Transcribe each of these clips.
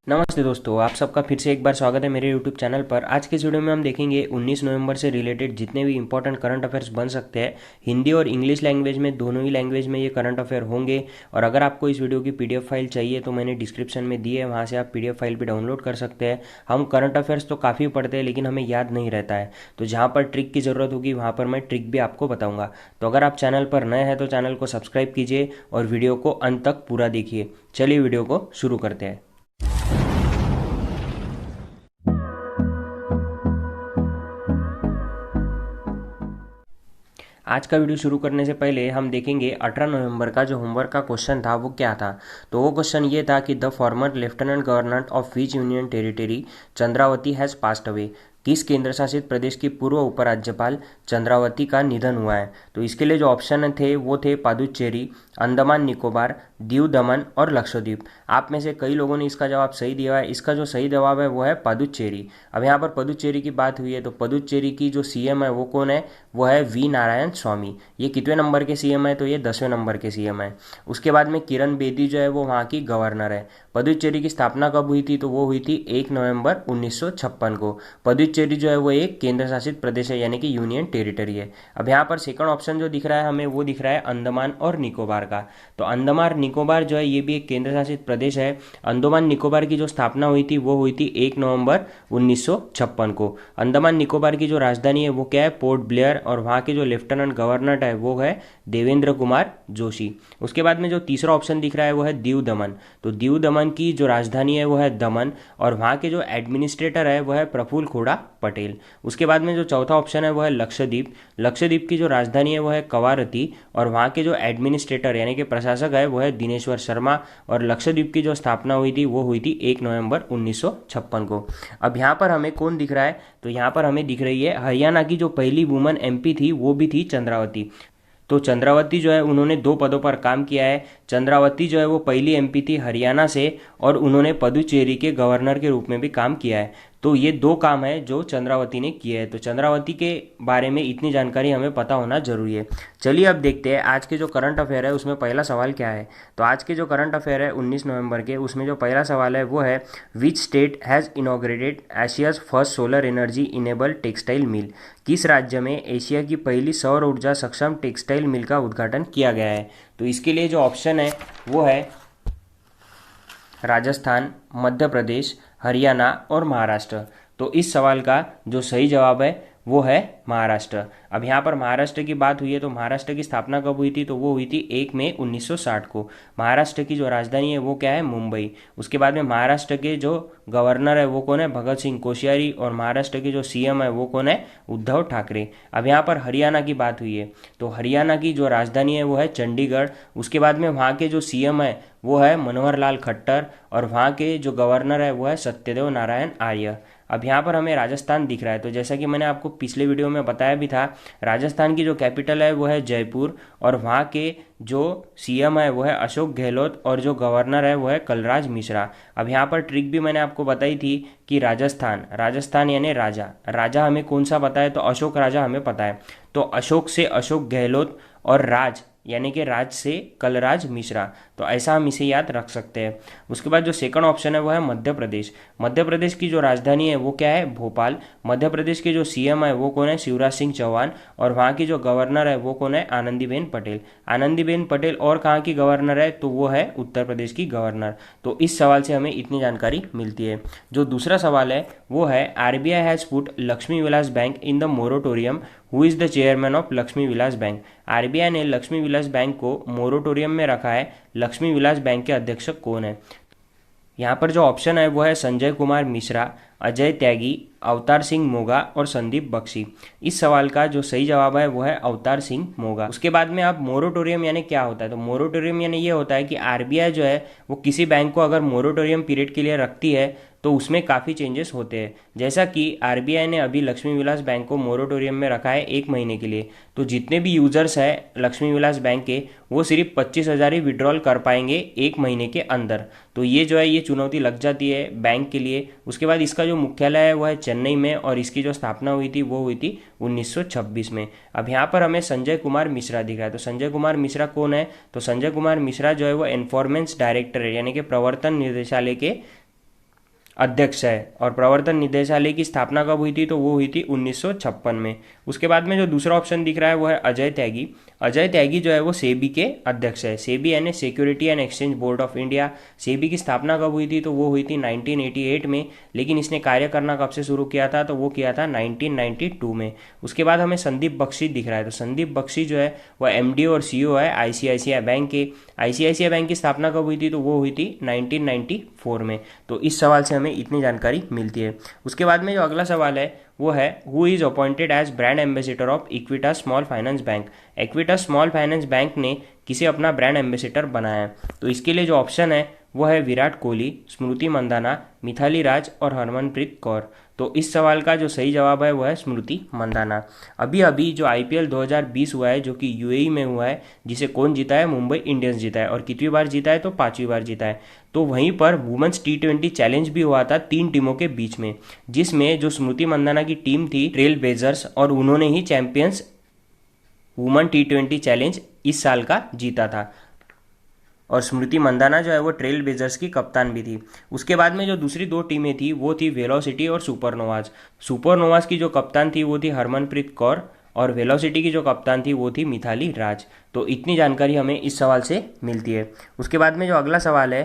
नमस्ते दोस्तों, आप सबका फिर से एक बार स्वागत है मेरे YouTube चैनल पर। आज के इस वीडियो में हम देखेंगे 19 नवंबर से रिलेटेड जितने भी इंपॉर्टेंट करंट अफेयर्स बन सकते हैं। हिंदी और इंग्लिश लैंग्वेज में, दोनों ही लैंग्वेज में ये करंट अफेयर होंगे। और अगर आपको इस वीडियो की PDF फाइल चाहिए तो मैंने डिस्क्रिप्शन में दी है, वहाँ से आप PDF फाइल भी डाउनलोड कर सकते हैं। हम करंट अफेयर्स तो काफ़ी पढ़ते हैं लेकिन हमें याद नहीं रहता है, तो जहाँ पर ट्रिक की ज़रूरत होगी वहाँ पर मैं ट्रिक भी आपको बताऊँगा। तो अगर आप चैनल पर नए हैं तो चैनल को सब्सक्राइब कीजिए और वीडियो को अंत तक पूरा देखिए। चलिए वीडियो को शुरू करते हैं। आज का वीडियो शुरू करने से पहले हम देखेंगे 18 नवंबर का जो होमवर्क का क्वेश्चन था वो क्या था। तो वो क्वेश्चन ये था कि the former lieutenant governor of which union territory Chandravati has passed away. किस केंद्र शासित प्रदेश की पूर्व उपराज्यपाल चंद्रावती का निधन हुआ है। तो इसके लिए जो ऑप्शन थे वो थे पुदुचेरी, अंडमान निकोबार, दीव दमन और लक्षद्वीप। आप में से कई लोगों ने इसका जवाब सही दिया है। इसका जो सही जवाब है वो है पुदुचेरी। अब यहाँ पर पुदुचेरी की बात हुई है तो पुदुचेरी की जो CM है वो कौन है, वो है वी नारायण स्वामी। ये कितवें नंबर के CM है, तो ये 10वें नंबर के CM है। उसके बाद में किरण बेदी जो है वो वहाँ की गवर्नर है। पुदुचेरी की स्थापना कब हुई थी, तो वो हुई थी 1 नवंबर 1956 को। पुदुचेरी जो है वो एक केंद्र शासित प्रदेश है, यानी कि यूनियन टेरिटरी है। अब यहाँ पर सेकंड ऑप्शन जो दिख रहा है हमें, वो दिख रहा है अंडमान और निकोबार का। तो अंडमान निकोबार जो है ये भी एक केंद्र शासित प्रदेश है। अंडमान निकोबार की जो स्थापना हुई थी वो हुई थी 1 नवंबर 1956 को। अंडमान निकोबार की जो राजधानी है वो क्या है, पोर्ट ब्लेयर, और वहाँ के जो लेफ्टिनेंट गवर्नर है वो है देवेंद्र कुमार जोशी। उसके बाद में जो तीसरा ऑप्शन दिख रहा है वो है दीव दमन। तो दीव दमन की जो राजधानी है वो है दमन, और वहाँ के जो एडमिनिस्ट्रेटर है वो है प्रफुल्ल खोड़ा पटेल। उसके बाद में जो चौथा ऑप्शन है वो है लक्षद्वीप। लक्षद्वीप की जो राजधानी है वो है कवारती, और वहाँ के जो एडमिनिस्ट्रेटर यानी कि प्रशासक है वो है दिनेश्वर शर्मा। और लक्षद्वीप की जो स्थापना हुई थी वो हुई थी 1 नवंबर 1956 को। अब यहाँ पर हमें कौन दिख रहा है, तो यहाँ पर हमें दिख रही है हरियाणा की जो पहली वुमन MP थी वो भी थी चंद्रावती। तो चंद्रावती जो है उन्होंने 2 पदों पर काम किया है। चंद्रावती जो है वो पहली MP थी हरियाणा से, और उन्होंने पुदुचेरी के गवर्नर के रूप में भी काम किया है। तो ये 2 काम है जो चंद्रावती ने किए हैं। तो चंद्रावती के बारे में इतनी जानकारी हमें पता होना जरूरी है। चलिए अब देखते हैं आज के जो करंट अफेयर है उसमें पहला सवाल क्या है। तो आज के जो करंट अफेयर है 19 नवंबर के, उसमें जो पहला सवाल है वो है which state has inaugurated Asia's first solar energy enabled textile mill. किस राज्य में एशिया की पहली सौर ऊर्जा सक्षम टेक्सटाइल मिल का उद्घाटन किया गया है। तो इसके लिए जो ऑप्शन है वो है राजस्थान, मध्य प्रदेश, हरियाणा और महाराष्ट्र। तो इस सवाल का जो सही जवाब है वो है महाराष्ट्र। अब यहाँ पर महाराष्ट्र की बात हुई है तो महाराष्ट्र की स्थापना कब हुई थी, तो वो हुई थी 1 मई 1960 को। महाराष्ट्र की जो राजधानी है वो क्या है, मुंबई। उसके बाद में महाराष्ट्र के जो गवर्नर है वो कौन है, भगत सिंह कोश्यारी, और महाराष्ट्र के जो CM है वो कौन है, उद्धव ठाकरे। अब यहाँ पर हरियाणा की बात हुई है तो हरियाणा की जो राजधानी है वो है चंडीगढ़। उसके बाद में वहाँ के जो CM है वो है मनोहर लाल खट्टर, और वहाँ के जो गवर्नर है वो है सत्यदेव नारायण आर्य। अब यहाँ पर हमें राजस्थान दिख रहा है, तो जैसा कि मैंने आपको पिछले वीडियो में बताया भी था, राजस्थान की जो कैपिटल है वो है जयपुर, और वहाँ के जो CM है वो है अशोक गहलोत, और जो गवर्नर है वो है कलराज मिश्रा। अब यहाँ पर ट्रिक भी मैंने आपको बताई थी कि राजस्थान, राजस्थान यानी राजा, राजा हमें कौन सा पता है, तो अशोक राजा हमें पता है। तो अशोक से अशोक गहलोत, और राज यानी कि राज से कलराज मिश्रा। तो ऐसा हम इसे याद रख सकते हैं। उसके बाद जो सेकंड ऑप्शन है वो है मध्य प्रदेश। मध्य प्रदेश की जो राजधानी है वो क्या है, भोपाल। मध्य प्रदेश के जो CM है वो कौन है, शिवराज सिंह चौहान, और वहाँ की जो गवर्नर है वो कौन है, आनंदीबेन पटेल। आनंदीबेन पटेल और कहाँ की गवर्नर है, तो वो है उत्तर प्रदेश की गवर्नर। तो इस सवाल से हमें इतनी जानकारी मिलती है। जो दूसरा सवाल है वो है RBI has put Lakshmi Vilas bank in the moratorium, who is the chairman of Lakshmi Vilas bank. RBI ने लक्ष्मी विलास बैंक को मोरेटोरियम में रखा है। लक्ष्मी विलास बैंक के अध्यक्ष कौन है। यहाँ पर जो ऑप्शन है वो है संजय कुमार मिश्रा, अजय त्यागी, अवतार सिंह मोगा और संदीप बख्शी। इस सवाल का जो सही जवाब है वो है अवतार सिंह मोगा। उसके बाद में आप मोरेटोरियम यानी क्या होता है, तो मोरेटोरियम यानी ये होता है कि RBI जो है वो किसी बैंक को अगर मोरेटोरियम पीरियड के लिए रखती है तो उसमें काफ़ी चेंजेस होते हैं। जैसा कि RBI ने अभी लक्ष्मी विलास बैंक को मोरेटोरियम में रखा है 1 महीने के लिए, तो जितने भी यूजर्स हैं लक्ष्मी विलास बैंक के वो सिर्फ 25,000 ही विड्रॉल कर पाएंगे 1 महीने के अंदर। तो ये जो है ये चुनौती लग जाती है बैंक के लिए। उसके बाद इसका जो मुख्यालय है वो है चेन्नई में, और इसकी जो स्थापना हुई थी वो हुई थी 1926 में। अब यहाँ पर हमें संजय कुमार मिश्रा दिख रहा है, तो संजय कुमार मिश्रा कौन है, तो संजय कुमार मिश्रा जो है वो एनफोर्समेंट डायरेक्टर है, यानी कि प्रवर्तन निदेशालय के अध्यक्ष है। और प्रवर्तन निदेशालय की स्थापना कब हुई थी, तो वो हुई थी 1956 में। उसके बाद में जो दूसरा ऑप्शन दिख रहा है वो है अजय त्यागी। अजय त्यागी जो है वो सेबी के अध्यक्ष है। सेबी यानी security and exchange board of India. SEBI की स्थापना कब हुई थी, तो वो हुई थी 1988 में, लेकिन इसने कार्य करना कब से शुरू किया था, तो वो किया था 1992 में। उसके बाद हमें संदीप बख्शी दिख रहा है। तो संदीप बख्शी जो है वह एमडी और सीईओ है आईसीआईसीआई बैंक के। आईसीआईसीआई बैंक की स्थापना कब हुई थी, तो वो हुई थी 1994 में। तो इस सवाल से हमें इतनी जानकारी मिलती है। उसके बाद में जो अगला सवाल है वो है who is appointed as brand ambassador of Equitas Small Finance Bank. Equitas Small Finance Bank ने किसे अपना ब्रांड एम्बेसडर बनाया है। तो इसके लिए जो ऑप्शन है वो है विराट कोहली, स्मृति मंदाना, मिथाली राज और हरमनप्रीत कौर। तो इस सवाल का जो सही जवाब है वो है स्मृति मंदाना। अभी अभी जो आईपीएल 2020 हुआ है जो कि यूएई में हुआ है, जिसे कौन जीता है, मुंबई इंडियंस जीता है। और कितनी बार जीता है, तो 5वीं बार जीता है। तो वहीं पर वुमेन्स T20 चैलेंज भी हुआ था 3 टीमों के बीच में, जिसमें जो स्मृति मंदाना की टीम थी ट्रेल ब्लेजर्स, और उन्होंने ही चैंपियंस वुमेन T20 चैलेंज इस साल का जीता था। और स्मृति मंदाना जो है वो ट्रेल ब्लेजर्स की कप्तान भी थी। उसके बाद में जो दूसरी 2 टीमें थी वो थी वेलोसिटी और सुपरनोवाज। सुपरनोवाज की जो कप्तान थी वो थी हरमनप्रीत कौर, और वेलोसिटी की जो कप्तान थी वो थी मिथाली राज। तो इतनी जानकारी हमें इस सवाल से मिलती है। उसके बाद में जो अगला सवाल है,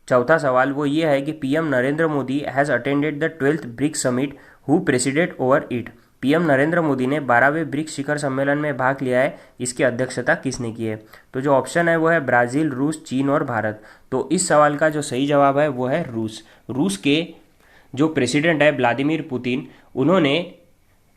चौथा सवाल, वो ये है कि PM Narendra Modi has attended the 12th BRICS summit, who presided over it. PM Narendra Modi ने 12वें ब्रिक्स शिखर सम्मेलन में भाग लिया है, इसकी अध्यक्षता किसने की है। तो जो ऑप्शन है वो है ब्राज़ील, रूस, चीन और भारत। तो इस सवाल का जो सही जवाब है वो है रूस। रूस के जो प्रेसिडेंट है व्लादिमीर पुतिन, उन्होंने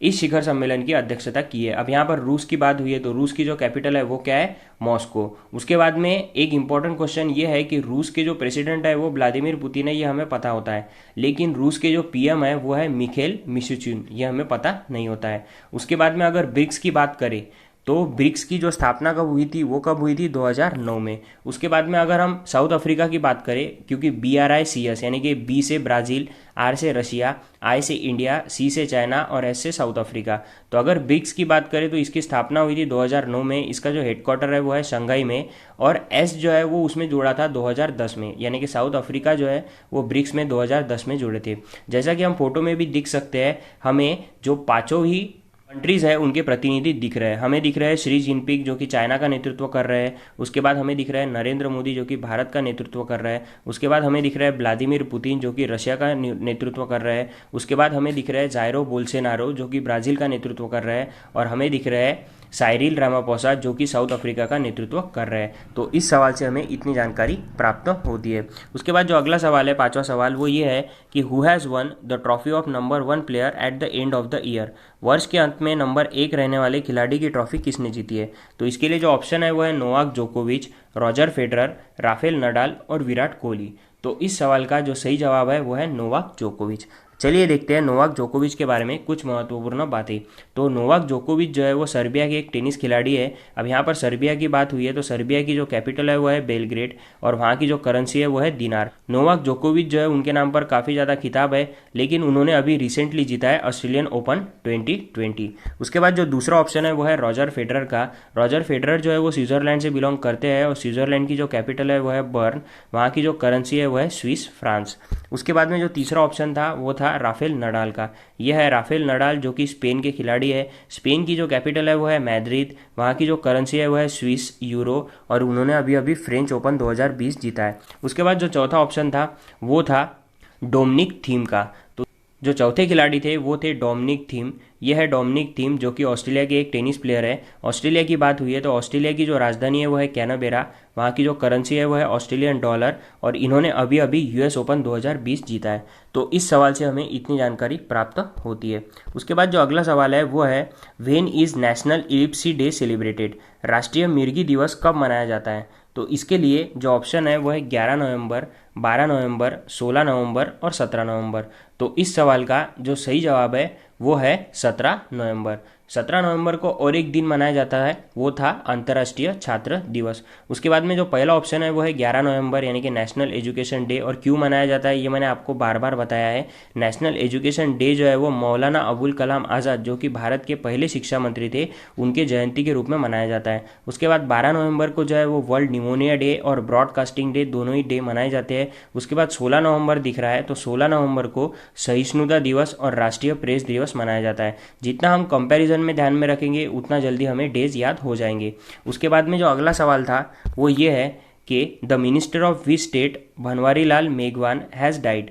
इस शिखर सम्मेलन की अध्यक्षता की है। अब यहाँ पर रूस की बात हुई है तो रूस की जो कैपिटल है वो क्या है, मॉस्को। उसके बाद में एक इंपॉर्टेंट क्वेश्चन ये है कि रूस के जो प्रेसिडेंट है वो व्लादिमीर पुतिन है, ये हमें पता होता है, लेकिन रूस के जो पीएम है वो है मिखेल मिशुचिन, ये हमें पता नहीं होता है। उसके बाद में अगर ब्रिक्स की बात करें तो ब्रिक्स की जो स्थापना कब हुई थी, वो कब हुई थी, 2009 में। उसके बाद में अगर हम साउथ अफ्रीका की बात करें, क्योंकि BRICS यानी कि बी से ब्राज़ील, आर से रशिया, आई से इंडिया, सी से चाइना और एस से साउथ अफ्रीका। तो अगर ब्रिक्स की बात करें तो इसकी स्थापना हुई थी 2009 में। इसका जो हेडक्वार्टर है वो है शंघाई में, और एस जो है वो उसमें जुड़ा था 2010 में, यानी कि साउथ अफ्रीका जो है वो ब्रिक्स में 2010 में जुड़े थे। जैसा कि हम फोटो में भी दिख सकते हैं, हमें जो पांचों ही कंट्रीज़ है उनके प्रतिनिधि दिख रहे हैं। हमें दिख रहे हैं शी जिनपिंग जो कि चाइना का नेतृत्व कर रहे हैं। उसके बाद हमें दिख रहा है नरेंद्र मोदी जो कि भारत का नेतृत्व कर रहा है। उसके बाद हमें दिख रहा है व्लादिमीर पुतिन जो कि रशिया का नेतृत्व कर रहे हैं। उसके बाद हमें दिख रहा है जायरो बोल्सोनारो जो कि ब्राज़ील का नेतृत्व कर रहा है। और हमें दिख रहा है साइरिल रामापोसा जो कि साउथ अफ्रीका का नेतृत्व कर रहे हैं। तो इस सवाल से हमें इतनी जानकारी प्राप्त होती है। उसके बाद जो अगला सवाल है, पांचवा सवाल, वो ये है कि who has one the trophy of number 1 player at the end of the year. वर्ष के अंत में नंबर 1 रहने वाले खिलाड़ी की ट्रॉफी किसने जीती है। तो इसके लिए जो ऑप्शन है वो है नोवाक जोकोविच, रॉजर फेडरर, राफेल नडाल और विराट कोहली। तो इस सवाल का जो सही जवाब है वो है नोवाक जोकोविच। चलिए देखते हैं नोवाक जोकोविच के बारे में कुछ महत्वपूर्ण बातें। तो नोवाक जोकोविच जो है वो सर्बिया के एक टेनिस खिलाड़ी है। अब यहाँ पर सर्बिया की बात हुई है तो सर्बिया की जो कैपिटल है वो है बेलग्रेड, और वहाँ की जो करेंसी है वो है दिनार। नोवाक जोकोविच जो है उनके नाम पर काफ़ी ज़्यादा खिताब है, लेकिन उन्होंने अभी रिसेंटली जीता है ऑस्ट्रेलियन ओपन 2020। उसके बाद जो दूसरा ऑप्शन है वो है रॉजर फेडरर का। रॉजर फेडरर जो है वो स्विट्जरलैंड से बिलोंग करते हैं, और स्विट्जरलैंड की जो कैपिटल है वो है बर्न, वहाँ की जो करेंसी है वो है स्विस फ्रांस। उसके बाद में जो तीसरा ऑप्शन था वो था राफेल नडाल का। यह है राफेल नडाल जो कि स्पेन के खिलाड़ी है। स्पेन की जो कैपिटल है वो है मैद्रिद, वहाँ की जो करेंसी है वो है स्विस यूरो, और उन्होंने अभी अभी फ्रेंच ओपन 2020 जीता है। उसके बाद जो चौथा ऑप्शन था वो था डोमिनिक थीम का। तो जो चौथे खिलाड़ी थे वो थे डोमिनिक थीम। यह है डोमिनिक थीम जो कि ऑस्ट्रेलिया के एक टेनिस प्लेयर है। ऑस्ट्रेलिया की बात हुई है तो ऑस्ट्रेलिया की जो राजधानी है वो है कैनबेरा, वहाँ की जो करेंसी है वो है ऑस्ट्रेलियन डॉलर, और इन्होंने अभी अभी यूएस ओपन 2020 जीता है। तो इस सवाल से हमें इतनी जानकारी प्राप्त होती है। उसके बाद जो अगला सवाल है वो है when is national epilepsy day celebrated. राष्ट्रीय मिर्गी दिवस कब मनाया जाता है। तो इसके लिए जो ऑप्शन है वो है 11 नवंबर, 12 नवंबर, 16 नवंबर और 17 नवंबर। तो इस सवाल का जो सही जवाब है वो है 17 नवंबर। 17 नवंबर को और एक दिन मनाया जाता है, वो था अंतर्राष्ट्रीय छात्र दिवस। उसके बाद में जो पहला ऑप्शन है वो है 11 नवंबर यानी कि नेशनल एजुकेशन डे। और क्यों मनाया जाता है ये मैंने आपको बार बार बताया है। नेशनल एजुकेशन डे जो है वो मौलाना अबुल कलाम आज़ाद जो कि भारत के पहले शिक्षा मंत्री थे, उनके जयंती के रूप में मनाया जाता है। उसके बाद 12 नवंबर को जो है वो वर्ल्ड निमोनिया डे और ब्रॉडकास्टिंग डे दोनों ही डे मनाए जाते हैं। उसके बाद 16 नवंबर दिख रहा है, तो 16 नवंबर को सहिष्णुता दिवस और राष्ट्रीय प्रेस दिवस मनाया जाता है। जितना हम कंपैरिजन में ध्यान में रखेंगे उतना जल्दी हमें डेज याद हो जाएंगे। उसके बाद में जो अगला सवाल था वो ये है कि the minister of which state Bhanwari Lal मेघवान हैज़ डाइड।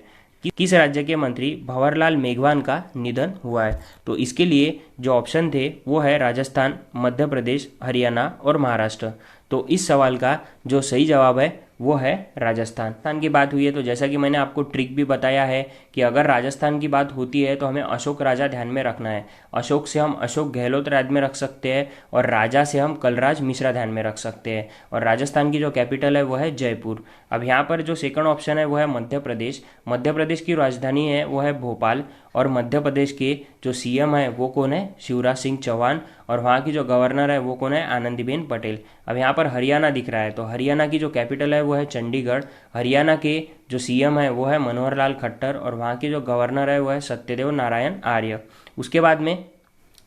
किस राज्य के मंत्री भंवरलाल मेघवान का निधन हुआ है? तो इसके लिए जो ऑप्शन थे वो है राजस्थान, मध्य प्रदेश, हरियाणा और महाराष्ट्र। तो इस सवाल का जो सही जवाब है वो है राजस्थान की बात हुई है तो जैसा कि मैंने आपको ट्रिक भी बताया है कि अगर राजस्थान की बात होती है तो हमें अशोक राजा ध्यान में रखना है। अशोक से हम अशोक गहलोत ध्यान में रख सकते हैं और राजा से हम कलराज मिश्रा ध्यान में रख सकते हैं। और राजस्थान की जो कैपिटल है वो है जयपुर। अब यहाँ पर जो सेकंड ऑप्शन है वो है मध्य प्रदेश। मध्य प्रदेश की राजधानी है वो है भोपाल और मध्य प्रदेश के जो सीएम है वो कौन है? शिवराज सिंह चौहान। और वहाँ की जो गवर्नर है वो कौन है? आनंदीबेन पटेल। अब यहाँ पर हरियाणा दिख रहा है तो हरियाणा की जो कैपिटल है वो है चंडीगढ़। हरियाणा के जो सीएम है वो है मनोहर लाल खट्टर और वहाँ के जो गवर्नर है वो है सत्यदेव नारायण आर्य। उसके बाद में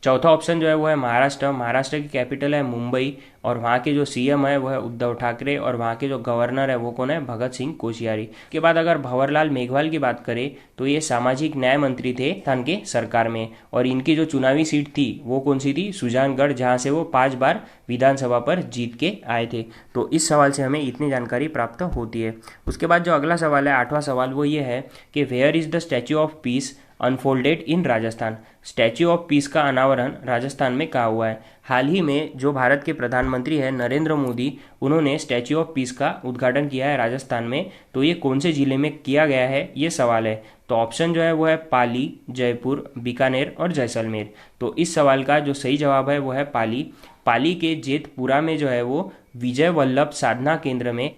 चौथा ऑप्शन जो है वो है महाराष्ट्र। महाराष्ट्र की कैपिटल है मुंबई और वहाँ के जो सीएम है वो है उद्धव ठाकरे और वहाँ के जो गवर्नर है वो कौन है? भगत सिंह कोश्यारी। के बाद अगर भंवरलाल मेघवाल की बात करें तो ये सामाजिक न्याय मंत्री थे राजस्थान के सरकार में और इनकी जो चुनावी सीट थी वो कौन सी थी? सुजानगढ़, जहाँ से वो 5 बार विधानसभा पर जीत के आए थे। तो इस सवाल से हमें इतनी जानकारी प्राप्त होती है। उसके बाद जो अगला सवाल है, 8वां सवाल, वो ये है कि where is the Statue of Peace unfolded in Rajasthan. Statue of Peace का अनावरण राजस्थान में कहाँ हुआ है? हाल ही में जो भारत के प्रधानमंत्री हैं नरेंद्र मोदी, उन्होंने स्टैच्यू ऑफ पीस का उद्घाटन किया है राजस्थान में। तो ये कौन से जिले में किया गया है ये सवाल है। तो ऑप्शन जो है वो है पाली, जयपुर, बीकानेर और जैसलमेर। तो इस सवाल का जो सही जवाब है वो है पाली। पाली के जेतपुरा में जो है वो विजय वल्लभ साधना केंद्र में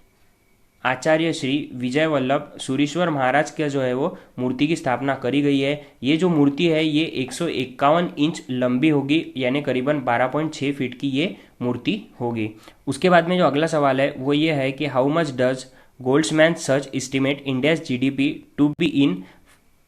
आचार्य श्री विजय वल्लभ सूरीश्वर महाराज का जो है वो मूर्ति की स्थापना करी गई है। ये जो मूर्ति है ये 151 इंच लंबी होगी यानी करीबन 12.6 फीट की ये मूर्ति होगी। उसके बाद में जो अगला सवाल है वो ये है कि हाउ मच डज गोल्ड्समैन सर्च estimate India's GDP to be in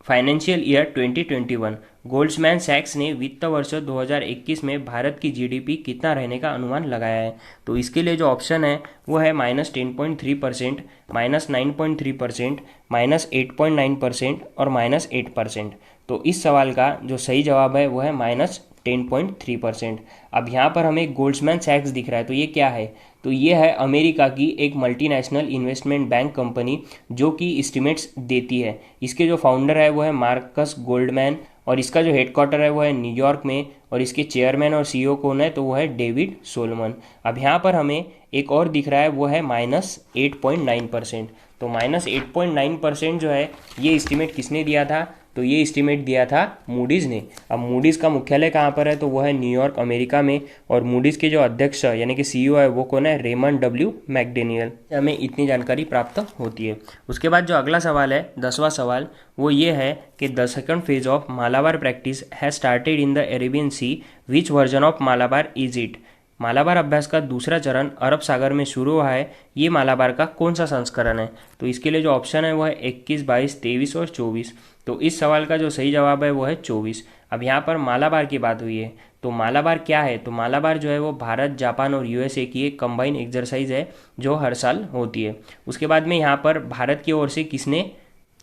financial year 2021। Goldman सैक्स ने वित्त वर्ष 2021 में भारत की जीडीपी कितना रहने का अनुमान लगाया है? तो इसके लिए जो ऑप्शन है वो है -10.3%, -9.3%, -8.9% और -8%। तो इस सवाल का जो सही जवाब है वो है -10.3%। अब यहाँ पर हमें गोल्ड्समैन सैक्स दिख रहा है तो ये क्या है? तो ये है अमेरिका की एक मल्टीनेशनल इन्वेस्टमेंट बैंक कंपनी जो कि एस्टिमेट्स देती है। इसके जो फाउंडर है वो है मार्कस गोल्डमैन और इसका जो हेडक्वार्टर है वो है न्यूयॉर्क में और इसके चेयरमैन और सीईओ कौन है? तो वो है डेविड सोलोमन। अब यहाँ पर हमें एक और दिख रहा है वो है -8.9%। तो -8.9% जो है ये एस्टिमेट किसने दिया था? तो ये एस्टिमेट दिया था मूडीज़ ने। अब मूडीज़ का मुख्यालय कहाँ पर है? तो वो है न्यूयॉर्क, अमेरिका में। और मूडीज़ के जो अध्यक्ष यानी कि सीईओ है वो कौन है? Raymond W McDaniel. हमें इतनी जानकारी प्राप्त होती है। उसके बाद जो अगला सवाल है, 10वां सवाल, वो ये है कि the second phase of Malabar practice has started in the Arabian Sea, which version of Malabar is it. Malabar अभ्यास का दूसरा चरण अरब सागर में शुरू हुआ है, ये मालाबार का कौन सा संस्करण है? तो इसके लिए जो ऑप्शन है वो है 21, 22, 23 और 24। तो इस सवाल का जो सही जवाब है वो है 24। अब यहाँ पर मालाबार की बात हुई है तो मालाबार क्या है? तो मालाबार जो है वो भारत, जापान और यूएसए की एक कंबाइन एक्सरसाइज है जो हर साल होती है। उसके बाद में यहाँ पर भारत की ओर से किसने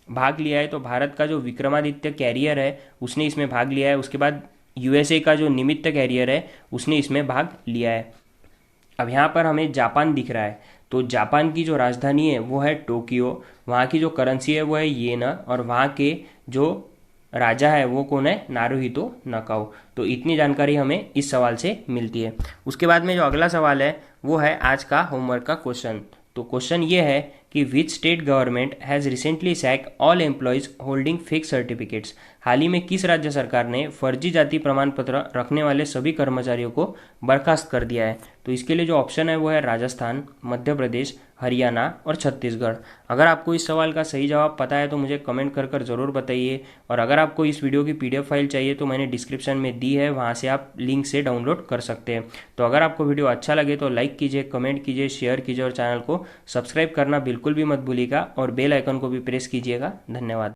भाग लिया है? तो भारत का जो विक्रमादित्य कैरियर है उसने इसमें भाग लिया है। उसके बाद यूएसए का जो निमित्त कैरियर है उसने इसमें भाग लिया है। अब यहाँ पर हमें जापान दिख रहा है तो जापान की जो राजधानी है वो है टोक्यो, वहाँ की जो करेंसी है वो है येन और वहाँ के जो राजा है वो कौन है? Naruhito Nakao. तो इतनी जानकारी हमें इस सवाल से मिलती है। उसके बाद में जो अगला सवाल है वो है आज का होमवर्क का क्वेश्चन। तो क्वेश्चन ये है कि which state government has recently sack all employees holding fake certificates. हाल ही में किस राज्य सरकार ने फर्जी जाति प्रमाण पत्र रखने वाले सभी कर्मचारियों को बर्खास्त कर दिया है? तो इसके लिए जो ऑप्शन है वो है राजस्थान, मध्य प्रदेश, हरियाणा और छत्तीसगढ़। अगर आपको इस सवाल का सही जवाब पता है तो मुझे कमेंट कर कर ज़रूर बताइए। और अगर आपको इस वीडियो की PDF फाइल चाहिए तो मैंने डिस्क्रिप्शन में दी है, वहाँ से आप लिंक से डाउनलोड कर सकते हैं। तो अगर आपको वीडियो अच्छा लगे तो लाइक कीजिए, कमेंट कीजिए, शेयर कीजिए और चैनल को सब्सक्राइब करना बिल्कुल भी मत भूलिएगा और बेल आइकन को भी प्रेस कीजिएगा। धन्यवाद।